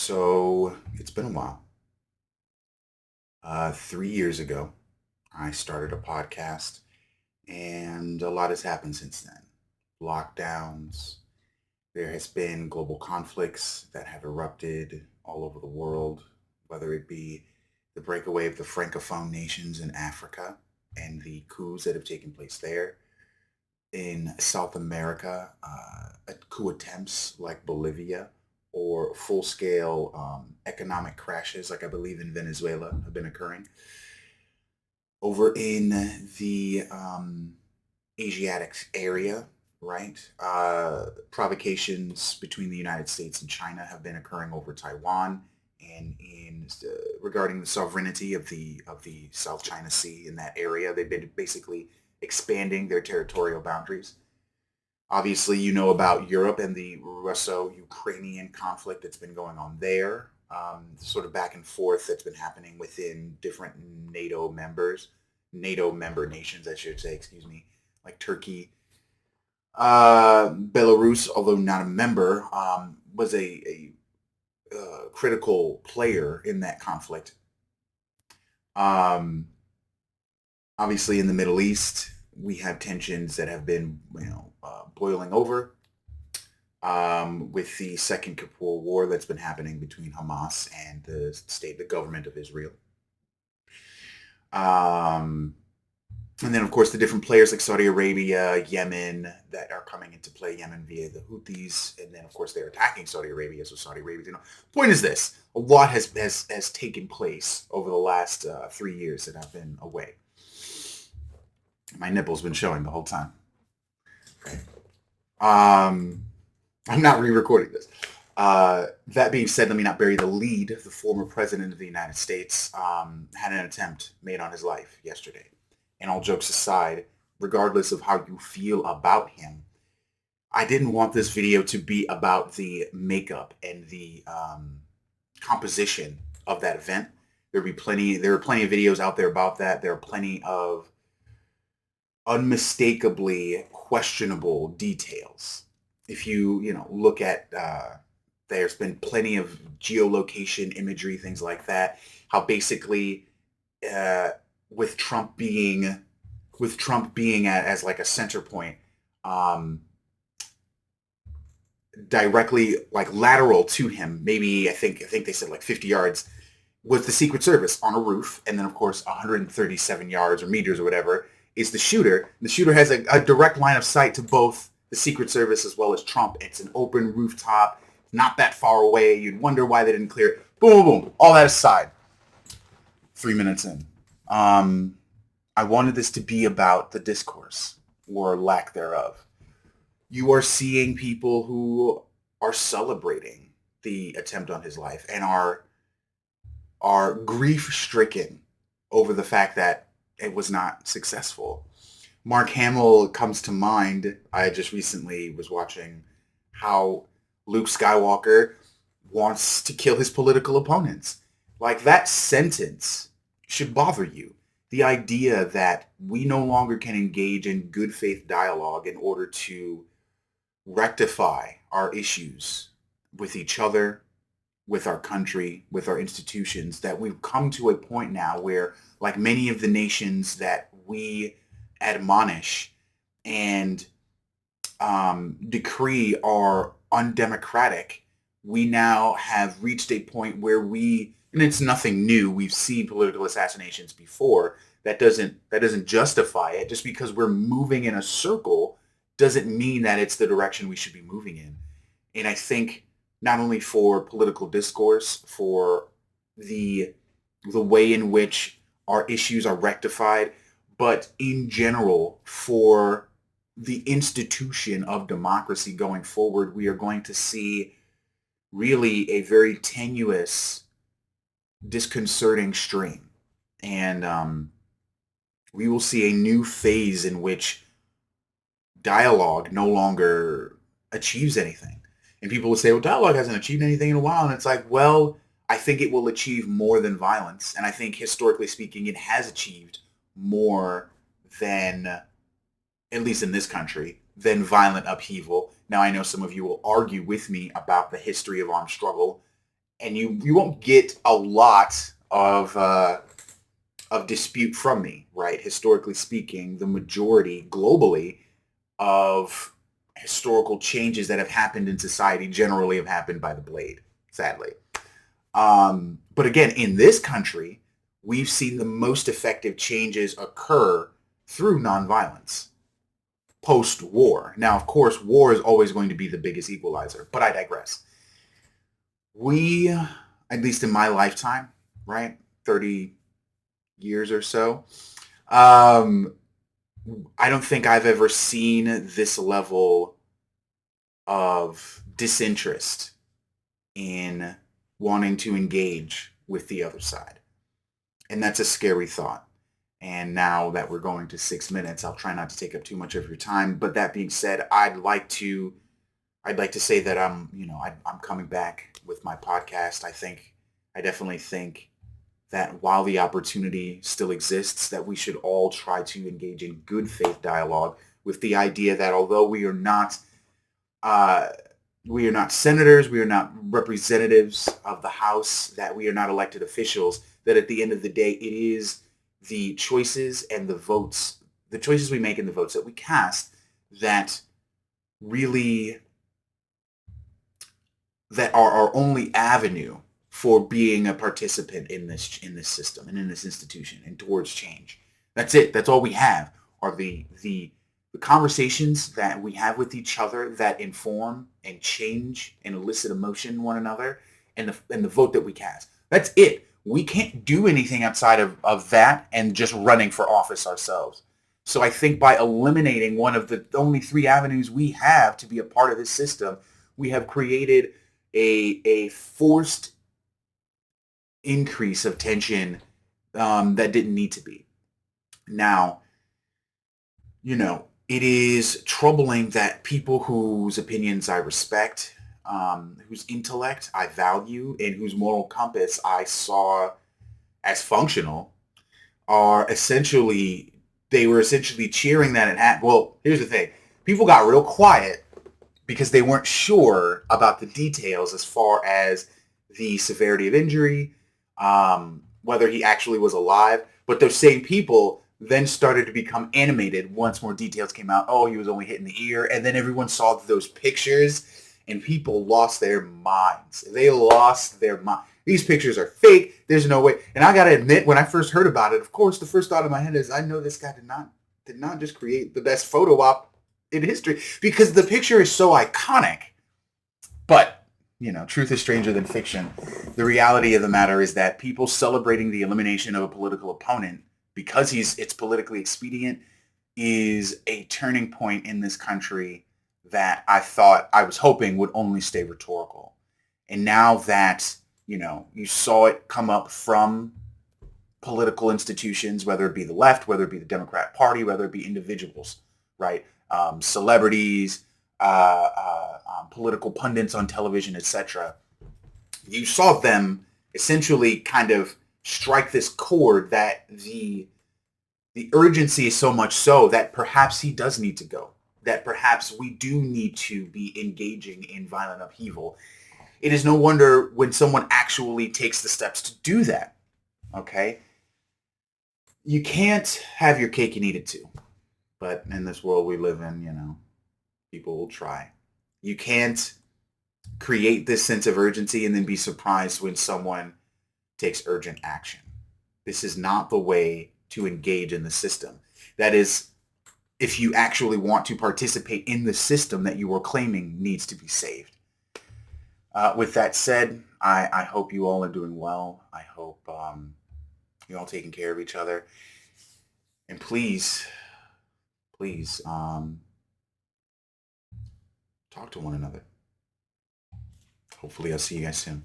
So it's been a while. 3 years ago, I started a podcast, and a lot has happened since then. Lockdowns, there has been global conflicts that have erupted all over the world, whether it be the breakaway of the Francophone nations in Africa and the coups that have taken place there. In South America, coup attempts like Bolivia, or full scale economic crashes, like I believe in Venezuela, have been occurring. Over in the Asiatic area, right? Provocations between the United States and China have been occurring over Taiwan, and in regarding the sovereignty of the South China Sea in that area. They've been basically expanding their territorial boundaries. Obviously, you know about Europe and the Russo-Ukrainian conflict that's been going on there. Sort of back and forth that's been happening within different NATO member nations, I should say, excuse me, like Turkey. Belarus, although not a member, was a critical player in that conflict. Um, Obviously, in the Middle East, we have tensions that have been, boiling over with the Second Kippur War that's been happening between Hamas and the government of Israel. Um, and then, of course, the different players like Saudi Arabia, Yemen, that are coming into play. Yemen via the Houthis, and then, of course, they're attacking Saudi Arabia. So Saudi Arabia, point is this: a lot has taken place over the last 3 years that I've been away. My nipple's been showing the whole time. Okay. Um, I'm not re-recording this. That being said, let me not bury the lead. The former president of the United States had an attempt made on his life yesterday. And all jokes aside, regardless of how you feel about him, I didn't want this video to be about the makeup and the composition of that event. There are plenty of videos out there about that. There are plenty of unmistakably questionable details. If you look at, there's been plenty of geolocation imagery, things like that. How basically, uh, with Trump being as like a center point, um, directly like lateral to him, maybe I think they said like 50 yards, was the Secret Service on a roof, and then of course 137 yards or meters or whatever is the shooter. The shooter has a direct line of sight to both the Secret Service as well as Trump. It's an open rooftop, not that far away. You'd wonder why they didn't clear it. Boom, boom, boom. All that aside, 3 minutes in, um, I wanted this to be about the discourse or lack thereof. You are seeing people who are celebrating the attempt on his life and are grief stricken over the fact that it was not successful. Mark Hamill comes to mind. I just recently was watching how Luke Skywalker wants to kill his political opponents. Like, that sentence should bother you. The idea that we no longer can engage in good faith dialogue in order to rectify our issues with each other, with our country, with our institutions, that we've come to a point now where, like many of the nations that we admonish and decree are undemocratic, we now have reached a point where and it's nothing new. We've seen political assassinations before. That doesn't justify it. Just because we're moving in a circle doesn't mean that it's the direction we should be moving in. And I think not only for political discourse, for the the way in which our issues are rectified, but in general for the institution of democracy going forward, we are going to see really a very tenuous, disconcerting stream. And we will see a new phase in which dialogue no longer achieves anything. And people will say, well, dialogue hasn't achieved anything in a while. And it's like, well, I think it will achieve more than violence. And I think historically speaking, it has achieved more than, at least in this country, than violent upheaval. Now, I know some of you will argue with me about the history of armed struggle and you won't get a lot of dispute from me, right? Historically speaking, the majority globally of historical changes that have happened in society generally have happened by the blade, sadly. But again, in this country, we've seen the most effective changes occur through nonviolence post-war. Now, of course, war is always going to be the biggest equalizer, but I digress. We, at least in my lifetime, right, 30 years or so, um, I don't think I've ever seen this level of disinterest in wanting to engage with the other side. And that's a scary thought. And now that we're going to 6 minutes, I'll try not to take up too much of your time. But that being said, I'd like to say that I'm coming back with my podcast. I definitely think that while the opportunity still exists, that we should all try to engage in good faith dialogue with the idea that although uh, we are not senators, we are not representatives of the House, that we are not elected officials, that at the end of the day, it is the choices and the choices we make and the votes that we cast that really that are our only avenue for being a participant in this system and in this institution and towards change. That's it. That's all we have are the conversations that we have with each other that inform and change and elicit emotion in one another, and the vote that we cast. That's it. We can't do anything outside of that and just running for office ourselves. So I think by eliminating one of the only three avenues we have to be a part of this system, we have created a forced increase of tension that didn't need to be. Now, it is troubling that people whose opinions I respect, whose intellect I value, and whose moral compass I saw as functional, they were essentially cheering that it happened. Well, here's the thing. People got real quiet because they weren't sure about the details as far as the severity of injury, whether he actually was alive. But those same people then started to become animated once more details came out. Oh, he was only hit in the ear. And then everyone saw those pictures and people lost their minds. They lost their mind. These pictures are fake. There's no way. And I got to admit, when I first heard about it, of course, the first thought in my head is, I know this guy did not just create the best photo op in history, because the picture is so iconic. But, truth is stranger than fiction. The reality of the matter is that people celebrating the elimination of a political opponent because it's politically expedient is a turning point in this country that I was hoping would only stay rhetorical. And now that, you saw it come up from political institutions, whether it be the left, whether it be the Democrat Party, whether it be individuals, right? Celebrities, political pundits on television, etc. You saw them essentially kind of strike this chord that the urgency is so much so that perhaps he does need to go, that perhaps we do need to be engaging in violent upheaval. It is no wonder when someone actually takes the steps to do that, okay? You can't have your cake and eat it too. But in this world we live in, people will try. You can't create this sense of urgency and then be surprised when someone takes urgent action. This is not the way to engage in the system. That is, if you actually want to participate in the system that you are claiming needs to be saved. With that said, I hope you all are doing well. I hope you're all taking care of each other. And please, talk to one another. Hopefully I'll see you guys soon.